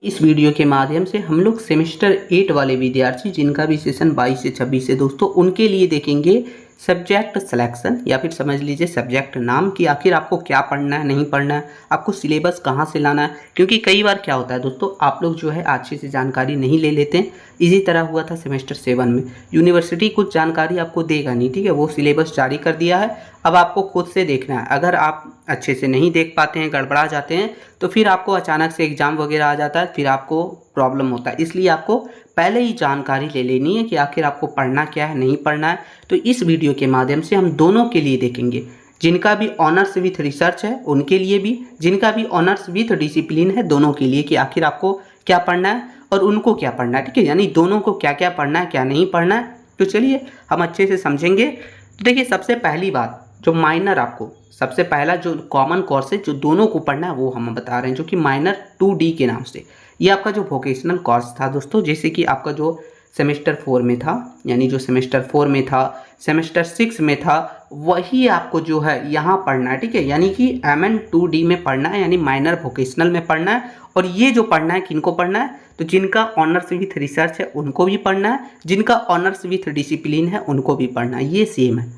इस वीडियो के माध्यम से हम लोग सेमेस्टर 8 वाले विद्यार्थी जिनका भी सेशन 22 से 26 है दोस्तों, उनके लिए देखेंगे सब्जेक्ट सिलेक्शन या फिर समझ लीजिए सब्जेक्ट नाम कि आखिर आपको क्या पढ़ना है, नहीं पढ़ना है, आपको सिलेबस कहाँ से लाना है। क्योंकि कई बार क्या होता है दोस्तों, आप लोग जो है अच्छे से जानकारी नहीं ले लेते हैं। इसी तरह हुआ था सेमेस्टर 7 में, यूनिवर्सिटी कुछ जानकारी आपको देगा नहीं, ठीक है, वो सिलेबस जारी कर दिया है, अब आपको खुद से देखना है। अगर आप अच्छे से नहीं देख पाते हैं, गड़बड़ा जाते हैं, तो फिर आपको अचानक से एग्ज़ाम वगैरह आ जाता है, फिर आपको प्रॉब्लम होता है। इसलिए आपको पहले ही जानकारी ले लेनी है कि आखिर आपको पढ़ना क्या है, नहीं पढ़ना है। तो इस वीडियो के माध्यम से हम दोनों के लिए देखेंगे, जिनका भी ऑनर्स विथ रिसर्च है उनके लिए भी, जिनका भी ऑनर्स विथ डिसिप्लिन है दोनों के लिए, कि आखिर आपको क्या पढ़ना है और उनको क्या पढ़ना है, ठीक है, यानी दोनों को क्या क्या पढ़ना है, क्या नहीं पढ़ना है। तो चलिए हम अच्छे से समझेंगे। तो देखिए, सबसे पहली बात, जो माइनर आपको सबसे पहला जो कॉमन कोर्स है जो दोनों को पढ़ना है वो हम बता रहे हैं, जो कि माइनर 2D के नाम से। ये आपका जो वोकेशनल कोर्स था दोस्तों, जैसे कि आपका जो सेमेस्टर 4 में था, यानी जो सेमेस्टर 4 में था, सेमेस्टर 6 में था, वही आपको जो है यहाँ पढ़ना है, ठीक है, यानी कि MN 2D में पढ़ना है, यानी माइनर वोकेशनल में पढ़ना है। और ये जो पढ़ना है किनको पढ़ना है, तो जिनका ऑनर्स विथ रिसर्च है उनको भी पढ़ना है, जिनका ऑनर्स विथ डिसिप्लिन है उनको भी पढ़ना है, ये सेम है।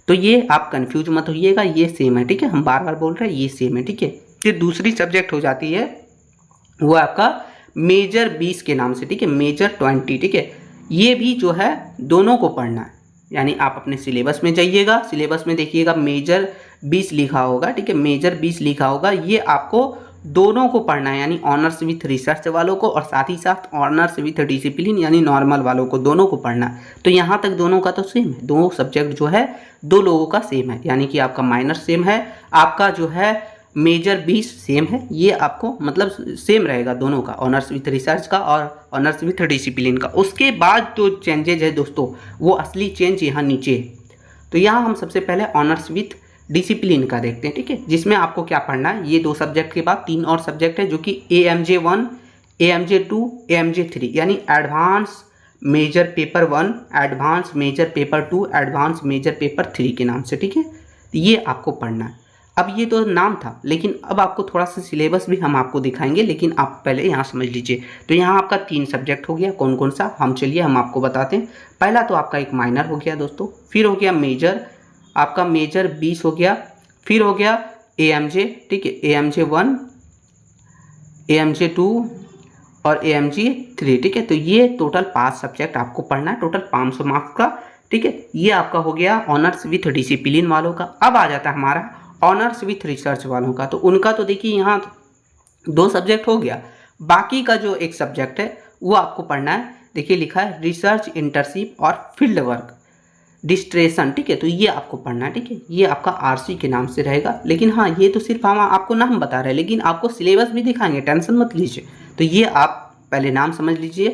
तो ये आप कंफ्यूज मत होइएगा, ये सेम है, ठीक है, हम बार बार बोल रहे हैं ये सेम है, ठीक है। फिर दूसरी सब्जेक्ट हो जाती है वो आपका मेजर 20 के नाम से, ठीक है, मेजर 20, ठीक है, ये भी जो है दोनों को पढ़ना है। यानी आप अपने सिलेबस में जाइएगा, सिलेबस में देखिएगा मेजर 20 लिखा होगा, ठीक है, मेजर 20 लिखा होगा, ये आपको दोनों को पढ़ना है, यानी ऑनर्स विथ रिसर्च वालों को और साथ ही साथ ऑनर्स विथ डिसिप्लिन यानी नॉर्मल वालों को, दोनों को पढ़ना है। तो यहाँ तक दोनों का तो सेम है, दो सब्जेक्ट जो है दो लोगों का सेम है, यानी कि आपका माइनर सेम है, आपका जो है मेजर 20 सेम है, ये आपको मतलब सेम रहेगा दोनों का, ऑनर्स विथ रिसर्च का और ऑनर्स विथ डिसिप्लिन का। उसके बाद जो चेंजेज है दोस्तों, वो असली चेंज यहाँ नीचे है। तो यहाँ हम सबसे पहले ऑनर्स विथ डिसिप्लिन का देखते हैं, ठीक है, जिसमें आपको क्या पढ़ना है। ये दो सब्जेक्ट के बाद तीन और सब्जेक्ट है, जो कि AMJ 1, AMJ 2, AMJ 3, यानी advance major paper 1, advance major paper 2, advance major paper 3 के नाम से, ठीक है, तो ये आपको पढ़ना है। अब ये तो नाम था, लेकिन अब आपको थोड़ा सा सिलेबस भी हम आपको दिखाएंगे, लेकिन आप पहले यहाँ समझ लीजिए। तो यहाँ आपका 3 सब्जेक्ट हो गया, कौन कौन सा, हम आपको बताते हैं। पहला तो आपका एक माइनर हो गया दोस्तों, फिर हो गया मेजर, आपका मेजर 20 हो गया, फिर हो गया AMJ, ठीक है, AMJ 1, AMJ 2 और AMJ 3, ठीक है। तो ये टोटल 5 सब्जेक्ट आपको पढ़ना है, टोटल 500 मार्क्स का, ठीक है। ये आपका हो गया ऑनर्स विथ डिसिप्लिन वालों का। अब आ जाता है हमारा ऑनर्स विथ रिसर्च वालों का। तो उनका तो देखिए यहाँ 2 सब्जेक्ट हो गया, बाकी का जो एक सब्जेक्ट है वो आपको पढ़ना है। देखिए लिखा है रिसर्च इंटर्नशिप और फील्ड वर्क डिस्ट्रेशन, ठीक है, तो ये आपको पढ़ना है, ठीक है, ये आपका RC के नाम से रहेगा। लेकिन हाँ, ये तो सिर्फ हम आपको नाम बता रहे हैं, लेकिन आपको सिलेबस भी दिखाएंगे, टेंशन मत लीजिए। तो ये आप पहले नाम समझ लीजिए।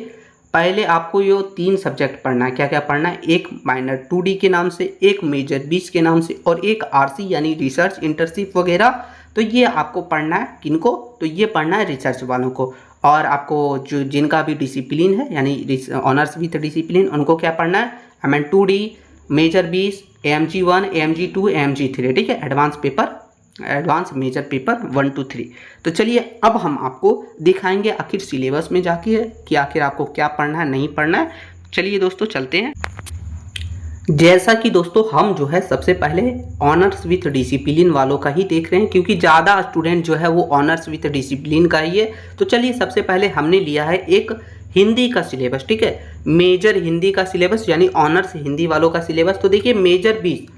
पहले आपको ये 3 सब्जेक्ट पढ़ना है, क्या क्या पढ़ना है, एक माइनर 2D के नाम से, एक मेजर 20 के नाम से और एक RC यानी रिसर्च इंटर्नशिप वगैरह। तो ये आपको पढ़ना है किनको, तो ये पढ़ना है रिसर्च वालों को। और आपको जो जिनका भी डिसिप्लिन है यानी ऑनर्स विथ डिसिप्लिन, उनको क्या पढ़ना है, MN 2D, major 20, AMG 1, AMG 2, AMG 3, ठीक है, एडवांस मेजर पेपर 1 to 3। तो चलिए अब हम आपको दिखाएंगे आखिर सिलेबस में जाके कि आखिर आपको क्या पढ़ना है, नहीं पढ़ना है। चलिए दोस्तों चलते हैं। जैसा कि दोस्तों हम जो है सबसे पहले ऑनर्स विथ डिसिप्लिन वालों का ही देख रहे हैं, क्योंकि ज़्यादा स्टूडेंट जो है वो ऑनर्स विथ डिसिप्लिन का ही है। तो चलिए सबसे पहले हमने लिया है एक हिंदी का सिलेबस, ठीक है, मेजर हिंदी का सिलेबस यानी ऑनर्स हिंदी वालों का सिलेबस। तो देखिए मेजर 20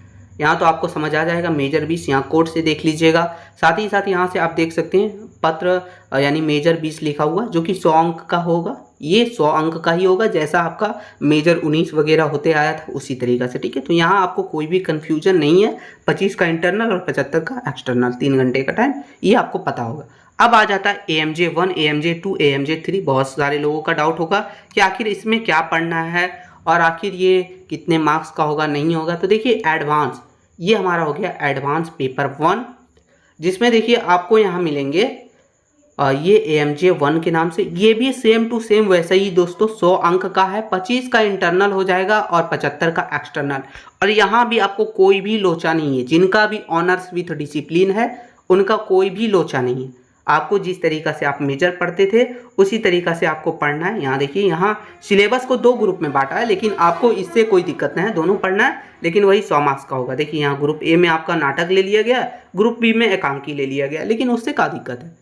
यहाँ तो आपको समझ आ जाएगा, मेजर 20 यहाँ कोड से देख लीजिएगा। साथ ही साथ यहाँ से आप देख सकते हैं पत्र यानी मेजर 20 लिखा हुआ, जो कि 100 अंक का होगा, ये 100 अंक का ही होगा, जैसा आपका मेजर 19 वगैरह होते आया था उसी तरीक़ा से, ठीक है। तो यहाँ आपको कोई भी कन्फ्यूजन नहीं है, 25 का इंटरनल और 75 का एक्सटर्नल, 3 घंटे का टाइम, ये आपको पता होगा। अब आ जाता है AMJ 1, AMJ 2, AMJ 3। बहुत सारे लोगों का डाउट होगा कि आखिर इसमें क्या पढ़ना है और आखिर ये कितने मार्क्स का होगा, नहीं होगा। तो देखिए एडवांस, ये हमारा हो गया एडवांस पेपर 1, जिसमें देखिए आपको यहाँ मिलेंगे ये AMJ 1 के नाम से, ये भी सेम टू सेम वैसे ही दोस्तों 100 अंक का है, 25 का इंटरनल हो जाएगा और 75 का एक्सटर्नल। और यहाँ भी आपको कोई भी लोचा नहीं है, जिनका भी ऑनर्स विथ डिसिप्लिन है उनका कोई भी लोचा नहीं है। आपको जिस तरीका से आप मेजर पढ़ते थे उसी तरीका से आपको पढ़ना है। यहाँ देखिए, यहाँ सिलेबस को 2 ग्रुप में बांटा है, लेकिन आपको इससे कोई दिक्कत नहीं है, दोनों पढ़ना है, लेकिन वही 100 मार्क्स का होगा। देखिए यहाँ ग्रुप ए में आपका नाटक ले लिया गया, ग्रुप बी में एकांकी ले लिया गया, लेकिन उससे क्या दिक्कत है?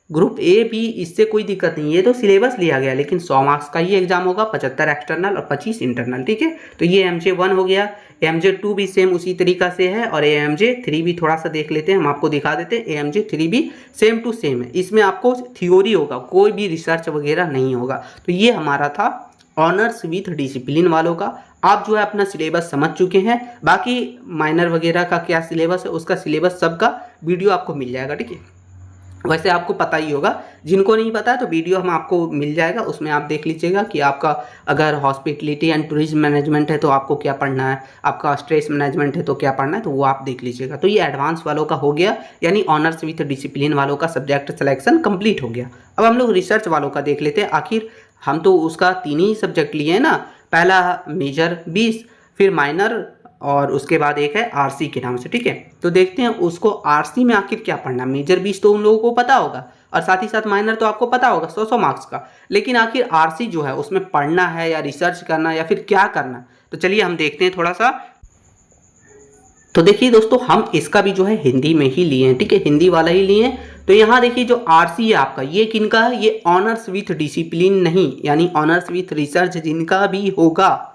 ग्रुप ए बी इससे कोई दिक्कत नहीं है, ये तो सिलेबस लिया गया, लेकिन 100 मार्क्स का ही एग्जाम होगा, 75 एक्सटर्नल और 25 इंटरनल। ठीक है, तो ये MJ1 हो गया। MJ2 भी सेम उसी तरीका से है, और AMJ3 भी थोड़ा सा देख लेते हैं, हम आपको दिखा देते हैं। AMJ3 भी सेम टू सेम है, इसमें आपको थ्योरी होगा, कोई भी रिसर्च वगैरह नहीं होगा। तो ये हमारा था ऑनर्स विथ डिसिप्लिन वालों का। आप जो है अपना सिलेबस समझ चुके हैं, बाकी माइनर वगैरह का क्या सिलेबस है उसका सिलेबस सबका वीडियो आपको मिल जाएगा। ठीक है, वैसे आपको पता ही होगा, जिनको नहीं पता है तो वीडियो हम आपको मिल जाएगा, उसमें आप देख लीजिएगा कि आपका अगर हॉस्पिटलिटी एंड टूरिज्म मैनेजमेंट है तो आपको क्या पढ़ना है, आपका स्ट्रेस मैनेजमेंट है तो क्या पढ़ना है, तो वो आप देख लीजिएगा। तो ये एडवांस वालों का हो गया, यानी ऑनर्स विथ डिसिप्लिन वालों का सब्जेक्ट सिलेक्शन कंप्लीट हो गया। अब हम लोग रिसर्च वालों का देख लेते हैं। आखिर हम तो उसका 3 ही सब्जेक्ट लिए हैं ना, पहला मेजर 20, फिर माइनर, और उसके बाद एक है RC के नाम से। ठीक है, तो देखते हैं उसको RC में आखिर क्या पढ़ना। मेजर 20 तो उन लोगों को पता होगा, और साथ ही साथ माइनर तो आपको पता होगा 100 मार्क्स का, लेकिन आखिर RC जो है उसमें पढ़ना है या रिसर्च करना या फिर क्या करना, तो चलिए हम देखते हैं थोड़ा सा। तो देखिए दोस्तों, हम इसका भी जो है हिंदी में ही लिए हैं। ठीक है, हिंदी वाला ही लिए हैं। तो यहाँ देखिए जो RC है आपका, ये किनका है? ये ऑनर्स विथ डिसिप्लिन नहीं, यानी ऑनर्स विथ रिसर्च जिनका भी होगा।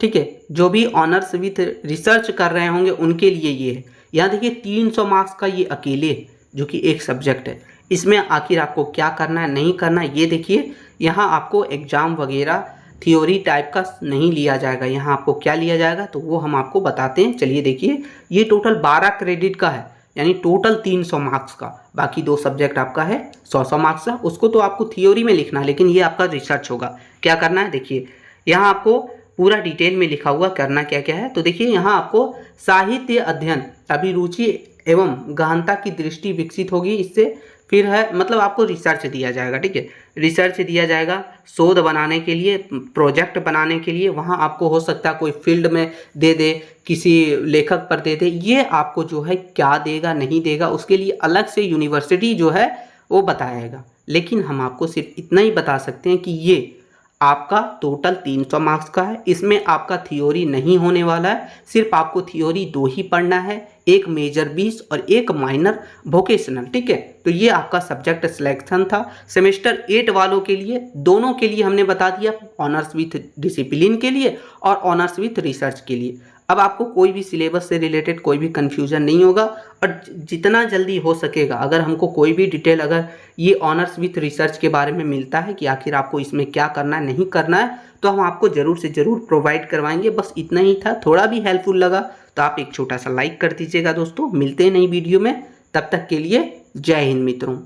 ठीक है, जो भी ऑनर्स विथ रिसर्च कर रहे होंगे उनके लिए ये है। यहाँ देखिए 300 मार्क्स का ये अकेले, जो कि एक सब्जेक्ट है, इसमें आखिर आपको क्या करना है नहीं करना है ये देखिए। यहाँ आपको एग्जाम वगैरह थ्योरी टाइप का नहीं लिया जाएगा, यहाँ आपको क्या लिया जाएगा तो वो हम आपको बताते हैं। चलिए देखिए, ये टोटल 12 क्रेडिट का है, यानी टोटल 300 मार्क्स का। बाकी 2 सब्जेक्ट आपका है 100 मार्क्स का, उसको तो आपको थ्योरी में लिखना है, लेकिन ये आपका रिसर्च होगा। क्या करना है देखिए, यहाँ आपको पूरा डिटेल में लिखा हुआ करना क्या क्या है। तो देखिए यहाँ आपको साहित्य अध्ययन, अभिरुचि एवं गहनता की दृष्टि विकसित होगी इससे। फिर है मतलब आपको रिसर्च दिया जाएगा। ठीक है, रिसर्च दिया जाएगा शोध बनाने के लिए, प्रोजेक्ट बनाने के लिए। वहाँ आपको हो सकता है कोई फील्ड में दे दे, किसी लेखक पर दे दे, ये आपको जो है क्या देगा नहीं देगा उसके लिए अलग से यूनिवर्सिटी जो है वो बताएगा। लेकिन हम आपको सिर्फ इतना ही बता सकते हैं कि ये आपका टोटल 300 मार्क्स का है, इसमें आपका थ्योरी नहीं होने वाला है, सिर्फ आपको थ्योरी 2 ही पढ़ना है, एक मेजर 20 और एक माइनर वोकेशनल। ठीक है, तो ये आपका सब्जेक्ट सिलेक्शन था सेमेस्टर 8 वालों के लिए। दोनों के लिए हमने बता दिया, ऑनर्स विथ डिसिप्लिन के लिए और ऑनर्स विथ रिसर्च के लिए। अब आपको कोई भी सिलेबस से रिलेटेड कोई भी कन्फ्यूजन नहीं होगा, और जितना जल्दी हो सकेगा अगर हमको कोई भी डिटेल अगर ये ऑनर्स विथ रिसर्च के बारे में मिलता है कि आखिर आपको इसमें क्या करना है नहीं करना है, तो हम आपको ज़रूर से ज़रूर प्रोवाइड करवाएंगे। बस इतना ही था, थोड़ा भी हेल्पफुल लगा तो आप एक छोटा सा लाइक कर दीजिएगा। दोस्तों मिलते हैं नई वीडियो में, तब तक के लिए जय हिंद मित्रों।